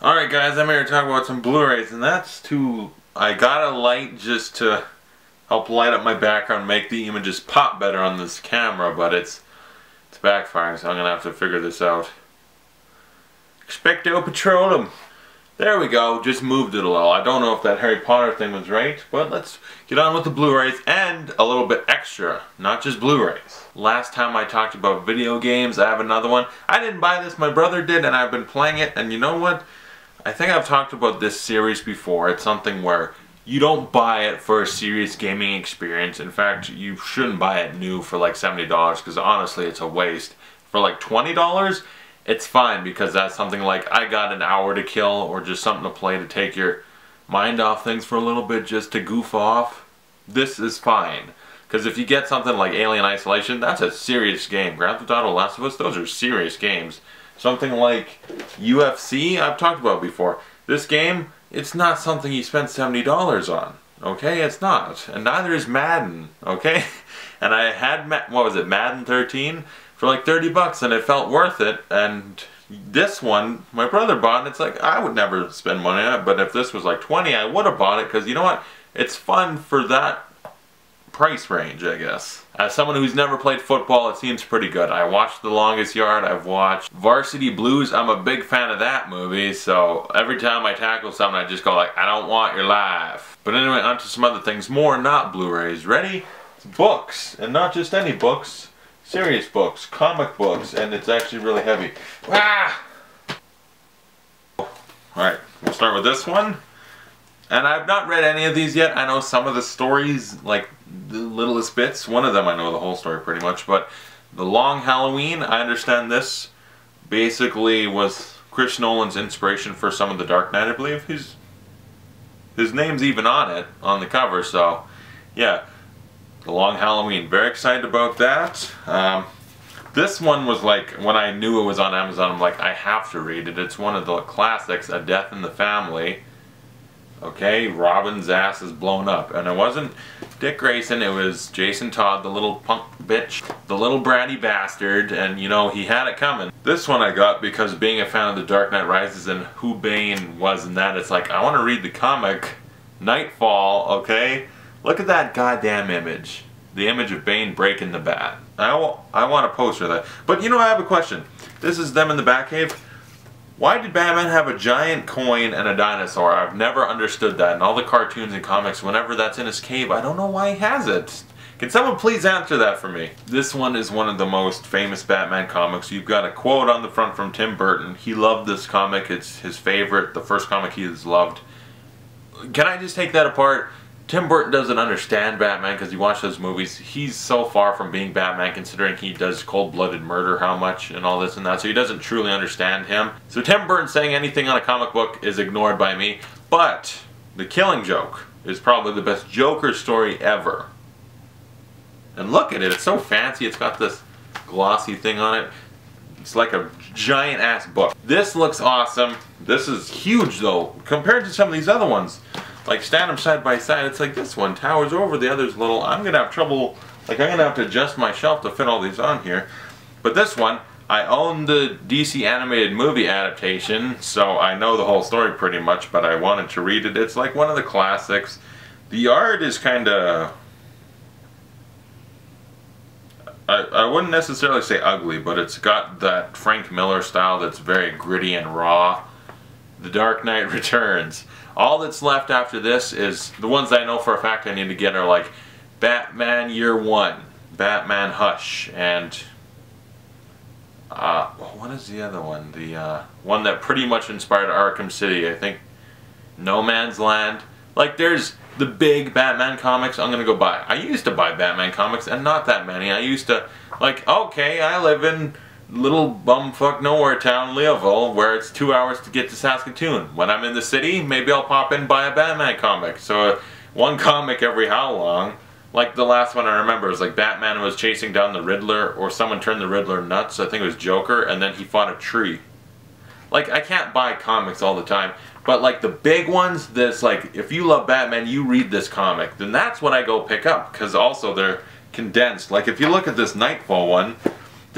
Alright guys, I'm here to talk about some Blu-rays, and I got a light just to help light up my background, make the images pop better on this camera, but it's backfiring, so I'm gonna have to figure this out. Expecto Patronum. There we go, just moved it a little. I don't know if that Harry Potter thing was right, but let's get on with the Blu-rays and a little bit extra, not just Blu-rays. Last time I talked about video games, I have another one. I didn't buy this, my brother did, and I've been playing it, and you know what? I think I've talked about this series before. It's something where you don't buy it for a serious gaming experience. In fact, you shouldn't buy it new for like $70 because honestly it's a waste. For like $20, it's fine because that's something like I got an hour to kill or just something to play to take your mind off things for a little bit, just to goof off. This is fine. Because if you get something like Alien Isolation, that's a serious game. Grand Theft Auto, Last of Us, those are serious games. Something like UFC, I've talked about before. This game, it's not something you spend $70 on. Okay, it's not. And neither is Madden, okay? And I had, what was it, Madden 13 for like 30 bucks and it felt worth it. And this one, my brother bought and it's like, I would never spend money on it, but if this was like 20, I would have bought it because you know what? It's fun for that price range, I guess. As someone who's never played football, it seems pretty good. I watched The Longest Yard, I've watched Varsity Blues. I'm a big fan of that movie, so every time I tackle something, I just go like, I don't want your life. But anyway, on to some other things, more not Blu-rays. Ready? It's books, and not just any books, serious books, comic books, and it's actually really heavy. Ah! Alright, we'll start with this one. And I've not read any of these yet. I know some of the stories, like the littlest bits. One of them I know the whole story pretty much, but The Long Halloween, I understand this basically was Chris Nolan's inspiration for some of the Dark Knight, I believe. His name's even on it, on the cover, so yeah. The Long Halloween, very excited about that. This one was like, when I knew it was on Amazon, I'm like, I have to read it. It's one of the classics, A Death in the Family. Okay, Robin's ass is blown up. And it wasn't Dick Grayson, it was Jason Todd, the little punk bitch, the little bratty bastard, and you know, he had it coming. This one I got because being a fan of The Dark Knight Rises and who Bane was in that, it's like, I want to read the comic, Knightfall, okay? Look at that goddamn image. The image of Bane breaking the bat. I want a poster of that. But you know, I have a question. This is them in the Batcave. Why did Batman have a giant coin and a dinosaur? I've never understood that. In all the cartoons and comics, whenever that's in his cave, I don't know why he has it. Can someone please answer that for me? This one is one of the most famous Batman comics. You've got a quote on the front from Tim Burton. He loved this comic. It's his favorite, the first comic he has loved. Can I just take that apart? Tim Burton doesn't understand Batman because he watched those movies. He's so far from being Batman considering he does cold-blooded murder how much and all this and that, so he doesn't truly understand him. So Tim Burton saying anything on a comic book is ignored by me, but The Killing Joke is probably the best Joker story ever. And look at it, it's so fancy, it's got this glossy thing on it. It's like a giant ass book. This looks awesome. This is huge though, compared to some of these other ones. Like, stand them side by side, it's like this one towers over, the other's little. I'm gonna have trouble, like I'm gonna have to adjust my shelf to fit all these on here. But this one, I own the DC animated movie adaptation, so I know the whole story pretty much, but I wanted to read it. It's like one of the classics. The art is kinda, I wouldn't necessarily say ugly, but it's got that Frank Miller style that's very gritty and raw. The Dark Knight Returns. All that's left after this is, the ones I know for a fact I need to get are like Batman Year One, Batman Hush, and what is the other one? The one that pretty much inspired Arkham City, I think No Man's Land. Like, there's the big Batman comics I'm gonna go buy. I used to buy Batman comics and not that many. I used to, like, okay, I live in little bumfuck nowhere town, Leoville, where it's 2 hours to get to Saskatoon. When I'm in the city, maybe I'll pop in and buy a Batman comic. So one comic every how long? Like the last one I remember was like Batman was chasing down the Riddler, or someone turned the Riddler nuts, I think it was Joker, and then he fought a tree. Like, I can't buy comics all the time, but like the big ones, this, like, if you love Batman, you read this comic, then that's what I go pick up, because also they're condensed. Like, if you look at this Knightfall one,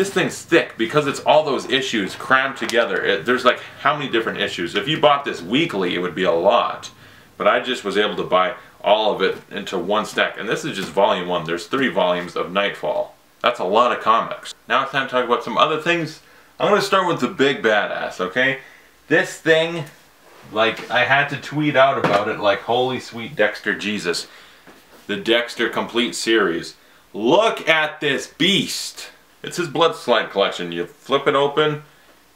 this thing's thick because it's all those issues crammed together. There's like how many different issues. If you bought this weekly, it would be a lot. But I just was able to buy all of it into one stack. And this is just volume 1. There's 3 volumes of Knightfall. That's a lot of comics. Now it's time to talk about some other things. I'm going to start with the big badass, okay? This thing, like, I had to tweet out about it like, holy sweet Dexter Jesus. The Dexter Complete Series. Look at this beast! It's his Blood Slide collection. You flip it open,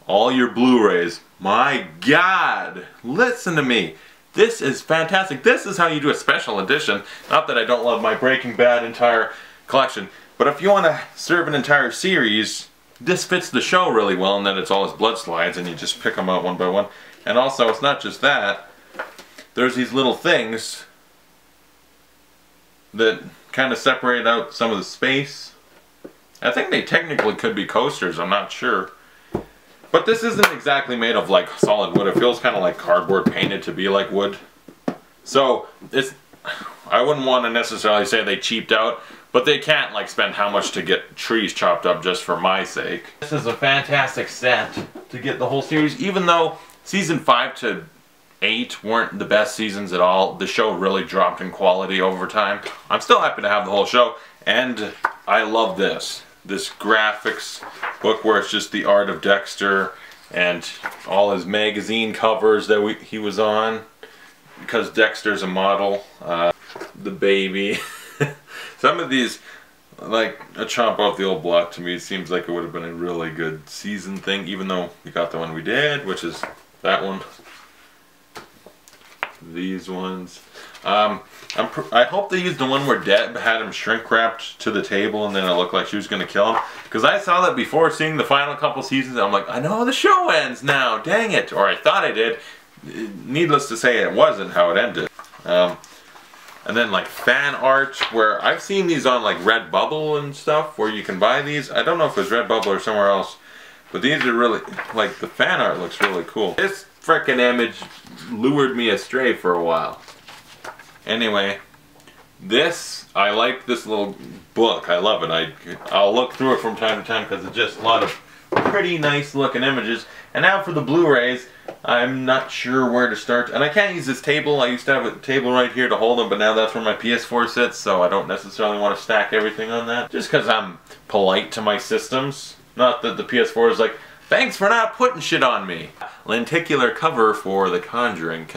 all your Blu-rays. My God! Listen to me. This is fantastic. This is how you do a special edition. Not that I don't love my Breaking Bad entire collection, but if you want to serve an entire series, this fits the show really well, and then it's all his blood slides, and you just pick them out one by one. And also, it's not just that. There's these little things that kind of separate out some of the space. I think they technically could be coasters, I'm not sure. But this isn't exactly made of like solid wood. It feels kind of like cardboard painted to be like wood. So, I wouldn't want to necessarily say they cheaped out, but they can't like spend how much to get trees chopped up just for my sake. This is a fantastic set to get the whole series, even though season 5 to 8 weren't the best seasons at all. The show really dropped in quality over time. I'm still happy to have the whole show, and I love this graphics book where it's just the art of Dexter and all his magazine covers that he was on, because Dexter's a model. The baby. Some of these, like a chomp off the old block, to me it seems like it would have been a really good season thing, even though we got the one we did, which is that one. These ones. I hope they used the one where Deb had him shrink wrapped to the table and then it looked like she was going to kill him. Because I saw that before seeing the final couple seasons. I'm like, I know how the show ends now, dang it. Or I thought I did. Needless to say, it wasn't how it ended. And then like fan art, where I've seen these on like Redbubble and stuff, where you can buy these. I don't know if it was Redbubble or somewhere else. But these are really, like, the fan art looks really cool. This frickin' image lured me astray for a while. Anyway, I like this little book. I love it. I'll look through it from time to time because it's just a lot of pretty nice looking images. And now for the Blu-rays, I'm not sure where to start. And I can't use this table. I used to have a table right here to hold them, but now that's where my PS4 sits, so I don't necessarily want to stack everything on that. Just because I'm polite to my systems. Not that the PS4 is like, thanks for not putting shit on me. Lenticular cover for The Conjuring.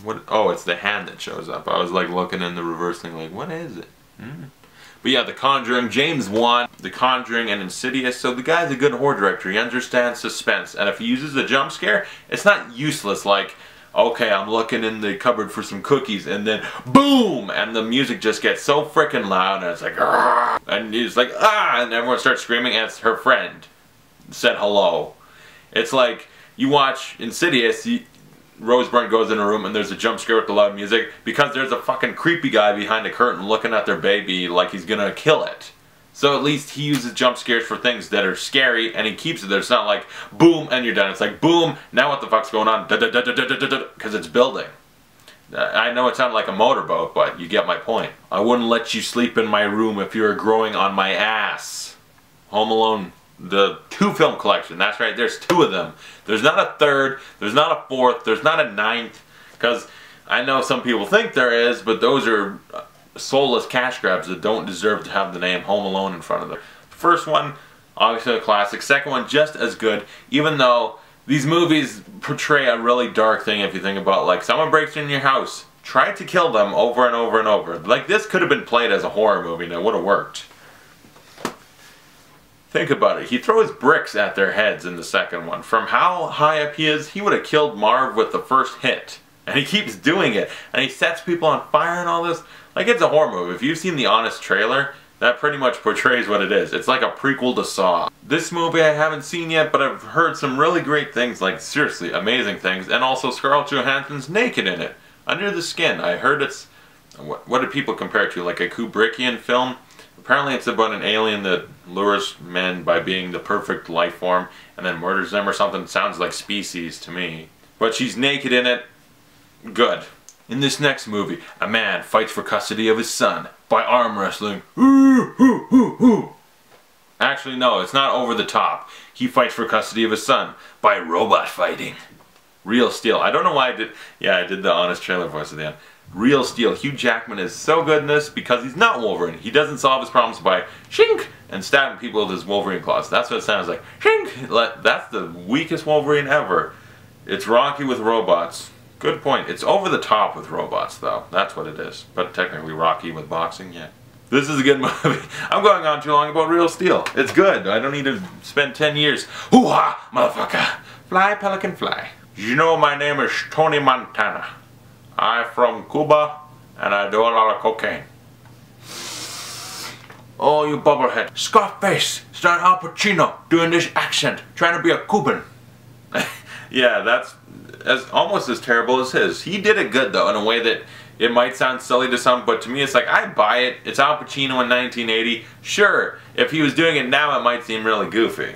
What? Oh, it's the hand that shows up. I was like looking in the reverse thing like, what is it? But yeah, The Conjuring, James Wan, The Conjuring, and Insidious. So the guy's a good horror director. He understands suspense. And if he uses a jump scare, it's not useless like, okay, I'm looking in the cupboard for some cookies, and then boom! And the music just gets so freaking loud, and it's like, argh! And he's like, ah! And everyone starts screaming, and it's her friend said hello. It's like, you watch Insidious, Rose Byrne goes in a room, and there's a jump scare with the loud music, because there's a fucking creepy guy behind a curtain looking at their baby like he's gonna kill it. So at least he uses jump scares for things that are scary, and he keeps it there. It's not like, boom, and you're done. It's like, boom, now what the fuck's going on? Because it's building. I know it sounded like a motorboat, but you get my point. I wouldn't let you sleep in my room if you were growing on my ass. Home Alone, the 2 film collection. That's right, there's 2 of them. There's not a 3rd, there's not a 4th, there's not a 9th, because I know some people think there is, but those are soulless cash grabs that don't deserve to have the name Home Alone in front of them. First one, obviously a classic. Second one, just as good, even though these movies portray a really dark thing if you think about, like, someone breaks in your house, try to kill them over and over and over. Like, this could have been played as a horror movie and it would have worked. Think about it. He throws bricks at their heads in the second one. From how high up he is, he would have killed Marv with the first hit. And he keeps doing it. And he sets people on fire and all this. Like, it's a horror movie. If you've seen the Honest trailer, that pretty much portrays what it is. It's like a prequel to Saw. This movie I haven't seen yet, but I've heard some really great things, like seriously amazing things, and also Scarlett Johansson's naked in it. Under the Skin. I heard it's, what did people compare it to, like a Kubrickian film? Apparently it's about an alien that lures men by being the perfect life form and then murders them or something. Sounds like Species to me. But she's naked in it. Good. In this next movie, a man fights for custody of his son. by arm wrestling. Actually, no, it's not over the top. He fights for custody of his son by robot fighting. Real Steel. I don't know why I did. Yeah, I did the honest trailer voice at the end. Real Steel. Hugh Jackman is so good in this because he's not Wolverine. He doesn't solve his problems by shink and stabbing people with his Wolverine claws. That's what it sounds like. Shink! That's the weakest Wolverine ever. It's Rocky with robots. Good point. It's over the top with robots, though. That's what it is. But technically Rocky with boxing, yeah. This is a good movie. I'm going on too long about Real Steel. It's good. I don't need to spend 10 years. Hoo-ha, motherfucker. Fly, pelican, fly. You know my name is Tony Montana. I'm from Cuba, and I do a lot of cocaine. Oh, you bubblehead. Scarface, starring Al Pacino, doing this accent, trying to be a Cuban. Yeah, that's almost as terrible as his. He did it good, though, in a way that it might sound silly to some, but to me it's like, I buy it. It's Al Pacino in 1980. Sure, if he was doing it now, it might seem really goofy.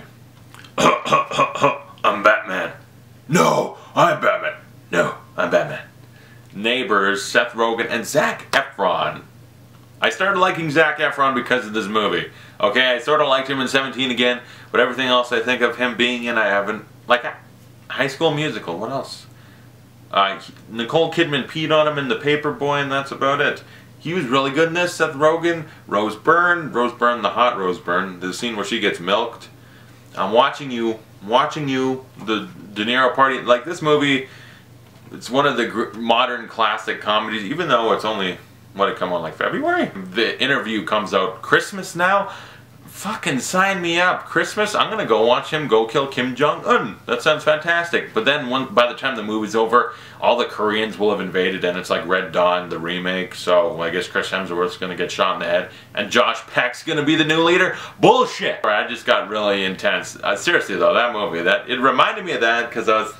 I'm Batman. No, I'm Batman. No, I'm Batman. Neighbors, Seth Rogen, and Zac Efron. I started liking Zac Efron because of this movie. Okay, I sort of liked him in 17 again, but everything else I think of him being in, I haven't. Like High School Musical, what else? Nicole Kidman peed on him in The Paperboy, and that's about it. He was really good in this. Seth Rogen, Rose Byrne, the hot Rose Byrne, the scene where she gets milked. I'm watching you, the De Niro party. Like, this movie, it's one of the modern classic comedies, even though it's only, what, it come on like February? The Interview comes out Christmas now. Fucking sign me up. Christmas, I'm gonna go watch him go kill Kim Jong-un. That sounds fantastic. But then by the time the movie's over, all the Koreans will have invaded, and it's like Red Dawn, the remake. So I guess Chris Hemsworth's gonna get shot in the head, and Josh Peck's gonna be the new leader. Bullshit! I just got really intense. Seriously though, that movie, it reminded me of that because I was...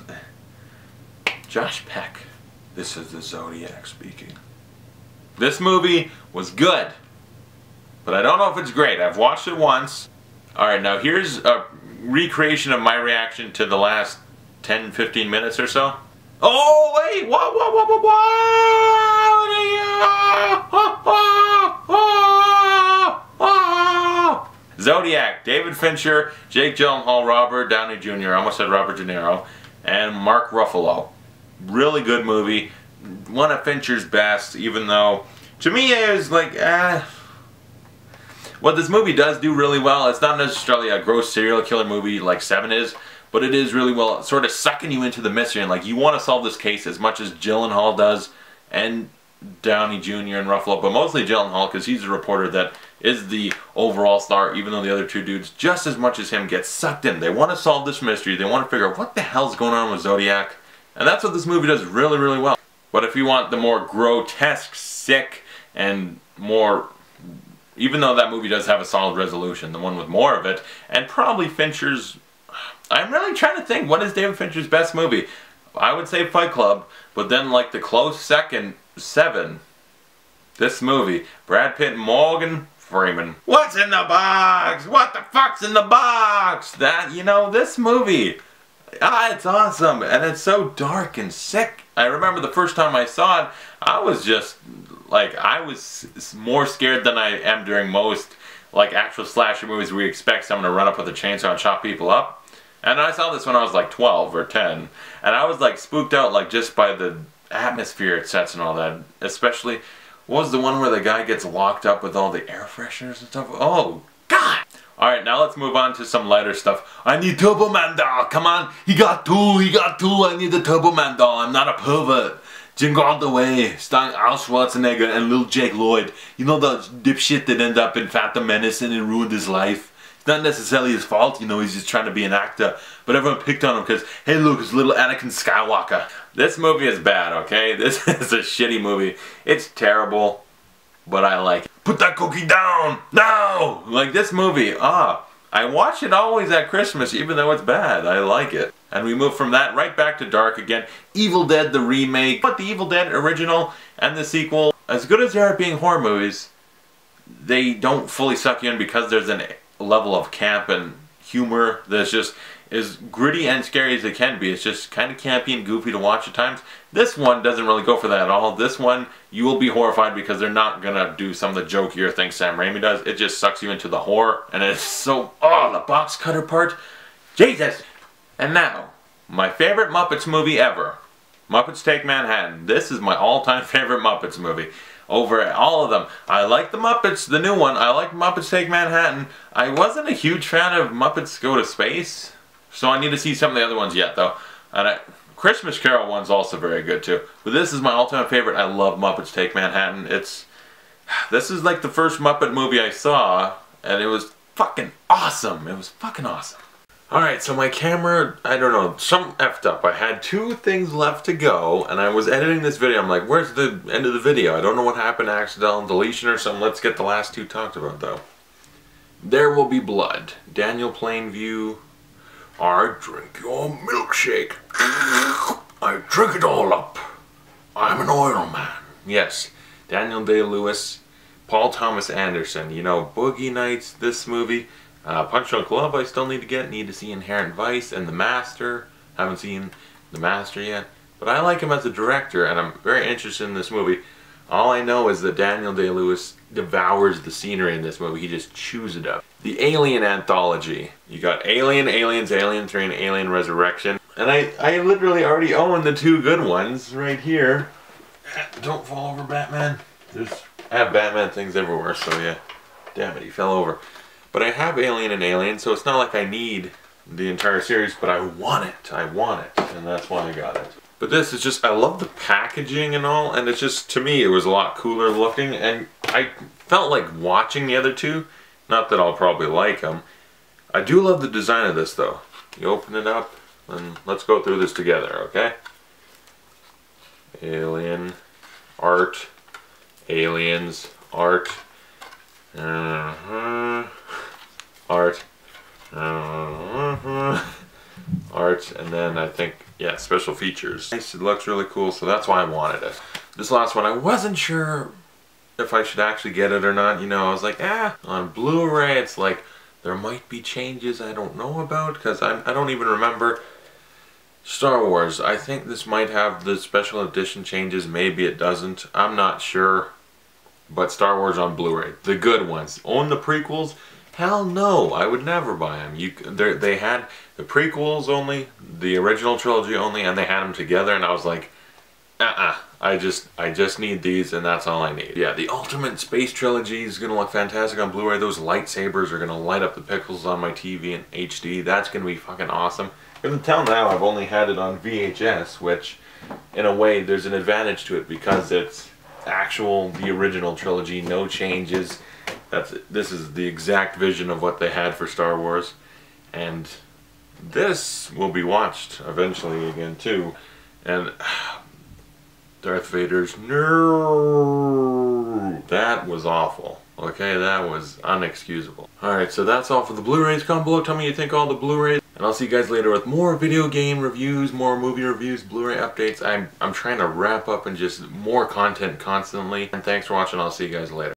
Josh Peck. This is the Zodiac speaking. This movie was good. But I don't know if it's great. I've watched it once. Alright, now here's a recreation of my reaction to the last 10-15 minutes or so. Oh, wait! Zodiac, David Fincher, Jake Gyllenhaal, Robert Downey Jr., I almost said Robert De Niro, and Mark Ruffalo. Really good movie. One of Fincher's best, even though, to me, it was like, what this movie does do really well, it's not necessarily a gross serial killer movie like Seven is, but it is really well sort of sucking you into the mystery, and like you want to solve this case as much as Gyllenhaal does, and Downey Jr. and Ruffalo, but mostly Gyllenhaal because he's a reporter that is the overall star, even though the other two dudes, just as much as him, get sucked in. They want to solve this mystery, they want to figure out what the hell's going on with Zodiac, and that's what this movie does really, really well. But if you want the more grotesque, sick, and more... Even though that movie does have a solid resolution, the one with more of it, and probably Fincher's... I'm really trying to think, what is David Fincher's best movie? I would say Fight Club, but then like the close second, Seven. This movie, Brad Pitt and Morgan Freeman. What's in the box? What the fuck's in the box? That, you know, this movie. It's awesome, and it's so dark and sick. I remember the first time I saw it, I was just... Like, I was more scared than I am during most, like, actual slasher movies where you expect someone to run up with a chainsaw and chop people up. And I saw this when I was, like, 12 or 10. And I was, like, spooked out, like, just by the atmosphere it sets and all that. Especially, what was the one where the guy gets locked up with all the air fresheners and stuff? Oh, God! Alright, now let's move on to some lighter stuff. I need Turbo Man doll, come on! He got two, I need the Turbo Man doll, I'm not a pervert. Jingle All the Way, starring Al Schwarzenegger and Lil Jake Lloyd. You know the dipshit that ended up in Phantom Menace and it ruined his life? It's not necessarily his fault, you know, he's just trying to be an actor. But everyone picked on him because, hey look, it's little Anakin Skywalker. This movie is bad, okay? This is a shitty movie. It's terrible, but I like it. Put that cookie down! No! Like this movie, I watch it always at Christmas, even though it's bad. I like it. And we move from that right back to dark again. Evil Dead, the remake. But the Evil Dead original and the sequel, as good as they are at being horror movies, they don't fully suck you in because there's a level of camp and humor that's just, as gritty and scary as it can be. It's just kind of campy and goofy to watch at times. This one doesn't really go for that at all. This one, you will be horrified because they're not gonna do some of the jokier things Sam Raimi does. It just sucks you into the horror, and it's so, oh, the box cutter part, Jesus! And now, my favorite Muppets movie ever, Muppets Take Manhattan. This is my all-time favorite Muppets movie. Over all of them. I like the Muppets, the new one. I like Muppets Take Manhattan. I wasn't a huge fan of Muppets Go to Space, so I need to see some of the other ones yet, though. And Christmas Carol one's also very good, too. But this is my all-time favorite. I love Muppets Take Manhattan. This is like the first Muppet movie I saw, and it was fucking awesome. It was fucking awesome. Alright, so my camera, I don't know, something effed up. I had 2 things left to go, and I was editing this video. I'm like, where's the end of the video? I don't know what happened, accidental deletion or something. Let's get the last 2 talked about, though. There Will Be Blood. Daniel Plainview. I drink your milkshake. I drink it all up. I'm an oil man. Yes, Daniel Day-Lewis, Paul Thomas Anderson. You know, Boogie Nights, this movie. Punch Drunk Love I still need to see Inherent Vice, and The Master. Haven't seen The Master yet. But I like him as a director, and I'm very interested in this movie. All I know is that Daniel Day-Lewis devours the scenery in this movie. He just chews it up. The Alien Anthology. You got Alien, Aliens, Alien 3, and Alien Resurrection. And I literally already own the 2 good ones right here. Don't fall over, Batman. I have Batman things everywhere, so yeah. Damn it, he fell over. But I have Alien and Alien, so it's not like I need the entire series, but I want it. I want it, and that's why I got it. But this is just, I love the packaging and all, and it's just, to me, it was a lot cooler looking, and I felt like watching the other 2. Not that I'll probably like them. I do love the design of this, though. You open it up, and let's go through this together, okay? Alien, art, aliens, art, art, art, and then I think, yeah, special features. Nice, it looks really cool, so that's why I wanted it. This last one, I wasn't sure if I should actually get it or not. You know, I was like, on Blu-ray, it's like, there might be changes I don't know about, because I don't even remember. Star Wars, I think this might have the special edition changes, maybe it doesn't, I'm not sure. But Star Wars on Blu-ray, the good ones. Own the prequels? Hell no, I would never buy them. They had the prequels only, the original trilogy only, and they had them together, and I was like, I just need these, and that's all I need. Yeah, the Ultimate Space Trilogy is gonna look fantastic on Blu-ray. Those lightsabers are gonna light up the pixels on my TV in HD. That's gonna be fucking awesome. But until now, I've only had it on VHS, which, in a way, there's an advantage to it because it's the original trilogy, no changes. This is the exact vision of what they had for Star Wars, and this will be watched eventually again too. And Darth Vader's no, that was awful. Okay, that was unexcusable. Alright, so that's all for the Blu-rays. Comment below, tell me what you think of all the Blu-rays. And I'll see you guys later with more video game reviews, more movie reviews, Blu-ray updates. I'm trying to wrap up and just more content constantly. And thanks for watching. I'll see you guys later.